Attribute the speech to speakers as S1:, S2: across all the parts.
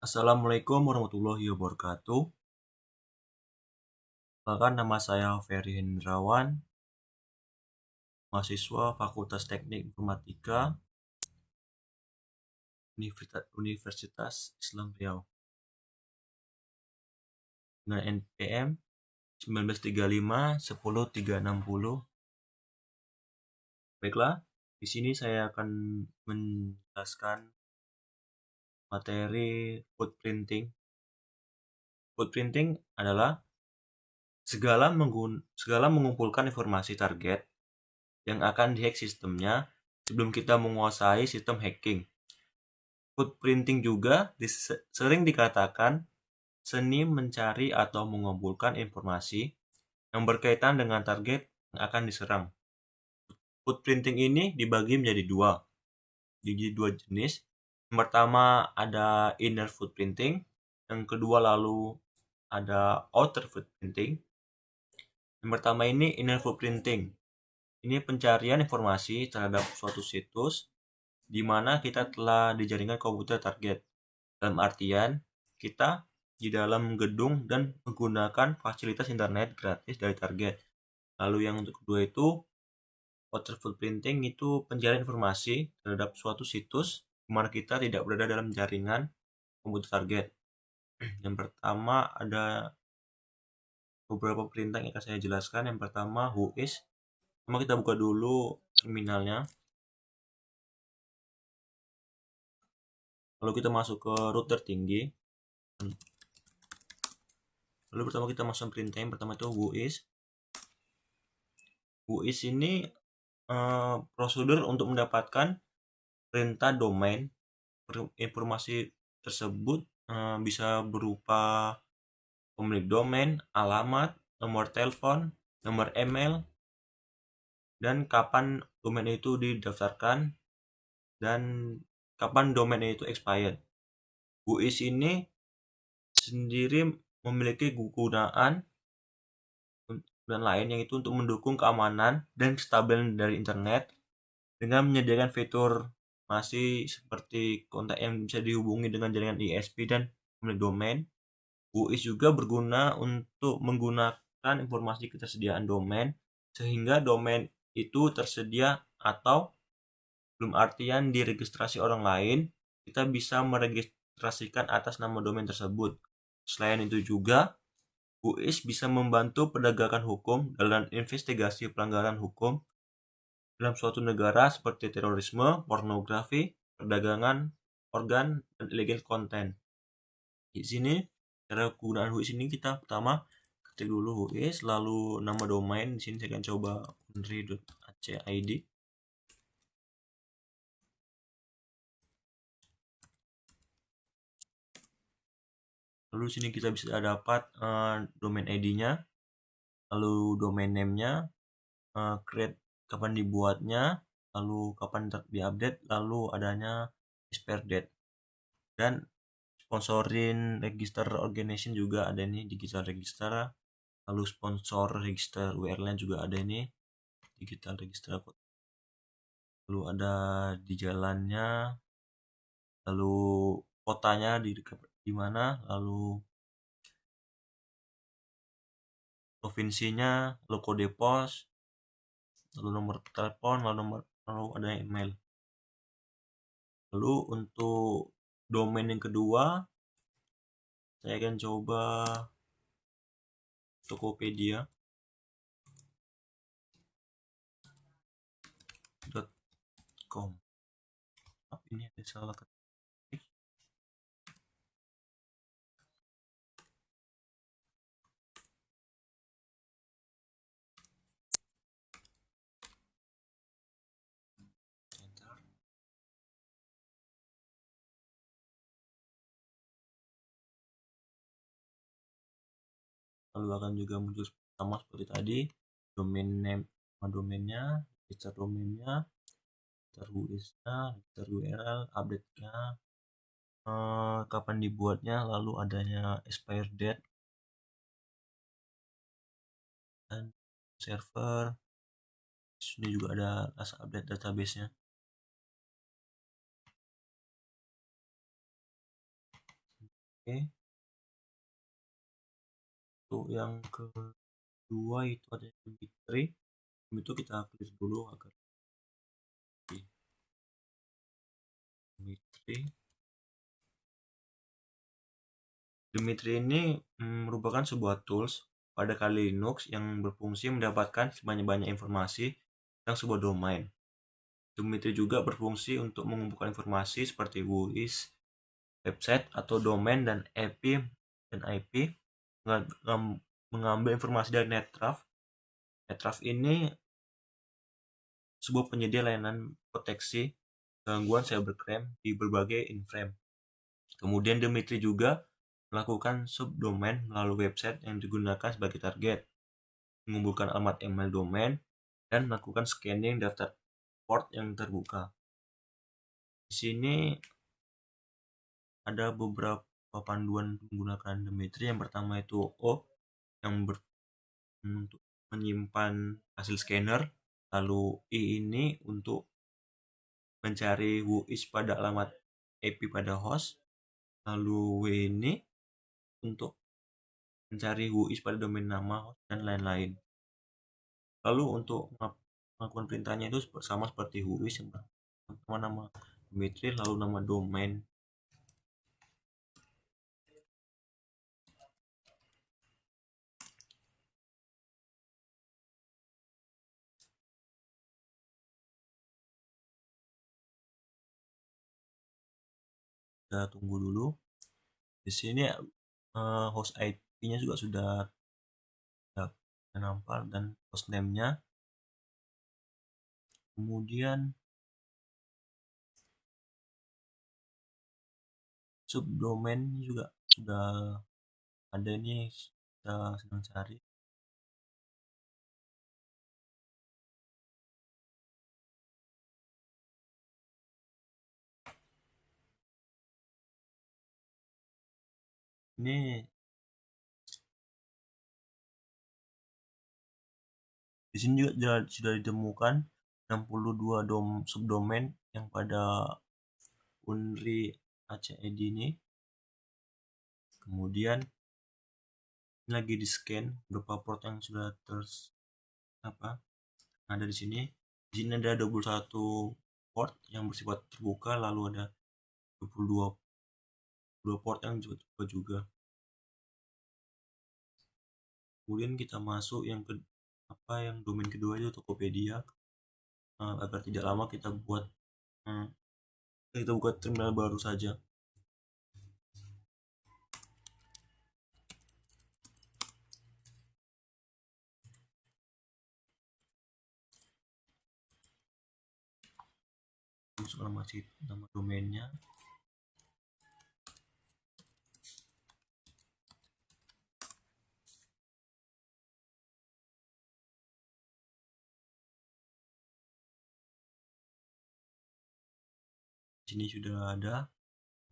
S1: Assalamualaikum warahmatullahi wabarakatuh. Perkenalkan, nama saya Ferry Hendrawan, mahasiswa Fakultas Teknik Informatika Universitas Islam Riau dengan NPM 1935 10360. Baiklah, di sini saya akan menjelaskan materi footprinting. Footprinting adalah segala mengumpulkan informasi target yang akan dihack sistemnya sebelum kita menguasai sistem hacking. Footprinting juga sering dikatakan seni mencari atau mengumpulkan informasi yang berkaitan dengan target yang akan diserang. Footprinting ini dibagi menjadi dua jenis. Yang pertama ada inner footprinting, yang kedua lalu ada outer footprinting. Yang pertama ini inner footprinting. Ini pencarian informasi terhadap suatu situs di mana kita telah di jaringan komputer target. Dalam artian, kita di dalam gedung dan menggunakan fasilitas internet gratis dari target. Lalu yang untuk kedua itu, outer footprinting, itu pencarian informasi terhadap suatu situs di mana kita tidak berada dalam jaringan komputer target. Yang pertama ada beberapa perintah yang akan saya jelaskan. Yang pertama, whois. Pertama kita buka dulu terminalnya. Lalu kita masuk ke root tertinggi. Lalu pertama kita masuk perintah yang pertama itu whois. Whois ini prosedur untuk mendapatkan perintah domain. Informasi tersebut bisa berupa pemilik domain, alamat, nomor telepon, nomor email, dan kapan domain itu didaftarkan dan kapan domain itu expired. whois ini sendiri memiliki kegunaan dan lain yang itu untuk mendukung keamanan dan kestabilan dari internet dengan menyediakan fitur masih seperti kontak yang bisa dihubungi dengan jaringan ISP dan pemilik domain. whois juga berguna untuk menggunakan informasi ketersediaan domain sehingga domain itu tersedia atau belum artian diregistrasi orang lain, kita bisa meregistrasikan atas nama domain tersebut. Selain itu juga, whois bisa membantu penegakan hukum dalam investigasi pelanggaran hukum dalam suatu negara seperti terorisme, pornografi, perdagangan organ, dan illegal content. Di sini cara penggunaan whois ini kita pertama ketik dulu whois, lalu nama domain. Di sini saya akan coba unri.ac.id. Lalu sini kita bisa dapat domain ID-nya, lalu domain name-nya, create kapan dibuatnya, lalu kapan diupdate, lalu adanya expire date. Dan sponsorin register organization juga ada ini, digital register. Lalu sponsor register URL-nya juga ada ini, digital register. Lalu ada di jalannya, lalu kotanya di mana, lalu provinsinya, lalu kode pos, lalu nomor telepon, lalu ada email. Lalu untuk domain yang kedua, saya akan coba tokopedia.com. Ini ada salah ketik. Lalu akan juga muncul sama seperti tadi, domain name sama domainnya, register domainnya, register whois-nya, register URL, update-nya, kapan dibuatnya, lalu adanya expire date, dan server. Sini juga ada update database-nya. Oke, untuk yang kedua itu ada Dimitri. Itu kita clear dulu agar Dimitri. Dimitri ini merupakan sebuah tools pada Kali Linux yang berfungsi mendapatkan sebanyak-banyak informasi tentang sebuah domain. Dimitri juga berfungsi untuk mengumpulkan informasi seperti WHOIS, website atau domain dan IP mengambil informasi dari Netgraph. Netgraph ini sebuah penyedia layanan proteksi gangguan cybercrime di berbagai inframe. Kemudian Dimitri juga melakukan subdomain melalui website yang digunakan sebagai target, mengumpulkan alamat email domain, dan melakukan scanning daftar port yang terbuka. Di sini ada beberapa panduan menggunakan Dimitri. Yang pertama itu yang untuk menyimpan hasil scanner, lalu I ini untuk mencari WHOIS pada alamat IP pada host, lalu W ini untuk mencari WHOIS pada domain nama host dan lain-lain. Lalu untuk melakukan perintahnya itu sama seperti WHOIS, yang pertama nama Dimitri, lalu nama domain. Kita tunggu dulu. Di sini host IP-nya juga sudah nampak dan hostname-nya. Kemudian subdomain juga sudah ada, ini kita sedang cari. Ini di sini juga sudah ditemukan 62 subdomain yang pada Unri ACID ini. Kemudian ini lagi di scan beberapa port yang sudah ada di sini. Di sini ada 21 port yang bersifat terbuka, lalu ada 22 port yang terbuka juga. Kemudian kita masuk yang domain kedua itu Tokopedia. Agar tidak lama kita buka terminal baru saja. Masuk nama domainnya. Di sini sudah ada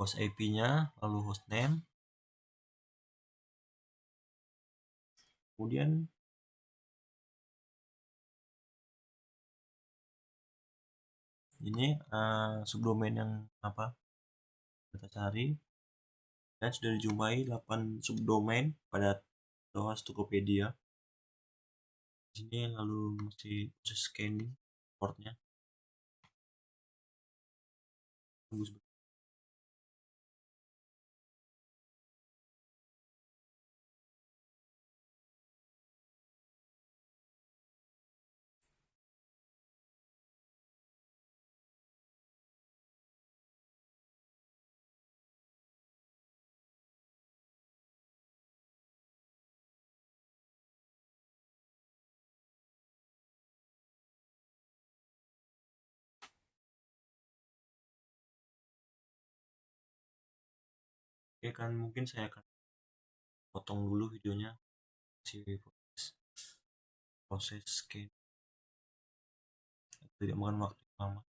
S1: host IP-nya, lalu hostname. Kemudian ini subdomain yang kita cari, dan sudah dijumpai 8 subdomain pada host Tokopedia. Di sini lalu masih proses scanning portnya. Tunggu sebentar. Oke, kan mungkin saya akan potong dulu videonya, proses scan, tidak makan waktu lama.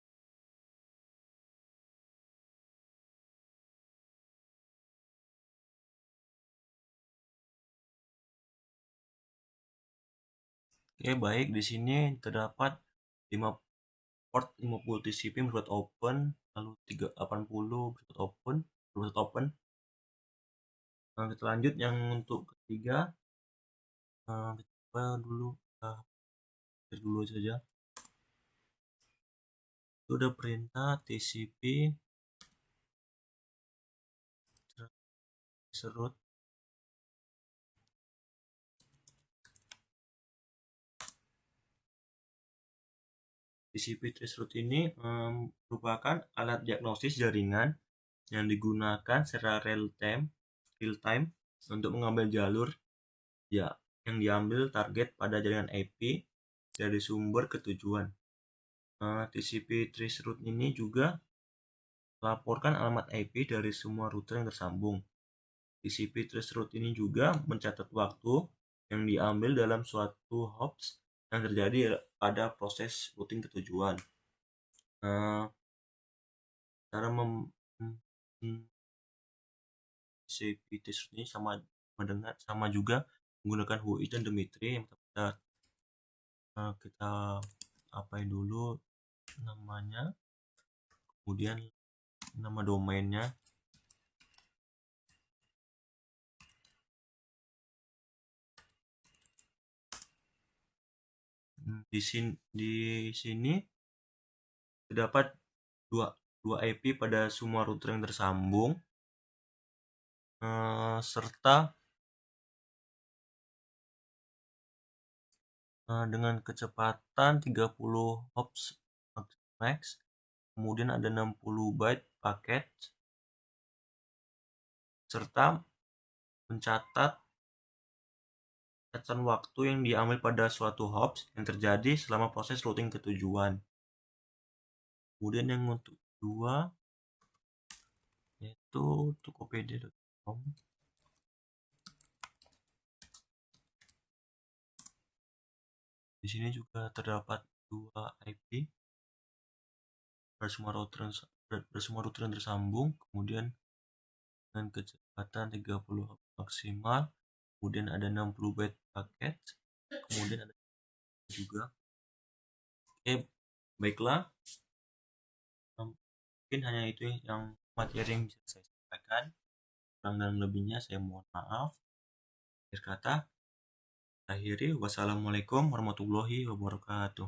S1: Oke, baik, di sini terdapat 5 port 50 TCP bersifat open, lalu 380 bersifat open. Kita lanjut yang untuk ketiga, kita coba dulu, dulu saja. Itu ada perintah TCP serut. TCP traceroute ini merupakan alat diagnosis jaringan yang digunakan secara real time untuk mengambil jalur ya yang diambil target pada jaringan IP dari sumber ke tujuan. TCP traceroute ini juga melaporkan alamat IP dari semua router yang tersambung. TCP traceroute ini juga mencatat waktu yang diambil dalam suatu hops yang terjadi pada proses routing ke tujuan. Cara TCP traceroute ini sama juga menggunakan Who is dan Dimitri yang kita apain dulu namanya, kemudian nama domainnya. Di sini terdapat dua IP pada semua router yang tersambung, serta dengan kecepatan 30 hops max, kemudian ada 60 byte paket, serta mencatat catatan waktu yang diambil pada suatu hops yang terjadi selama proses routing ke tujuan. Kemudian yang untuk kedua yaitu tokopedia.com. Di sini juga terdapat dua IP pada semua router yang tersambung, kemudian dengan kecepatan 30 maksimal, kemudian ada 60 byte paket, kemudian ada juga. Oke, baiklah, mungkin hanya itu yang materi yang bisa saya sampaikan. Kurang dan lebihnya saya mohon maaf. Akhir kata, akhiri, wassalamualaikum warahmatullahi wabarakatuh.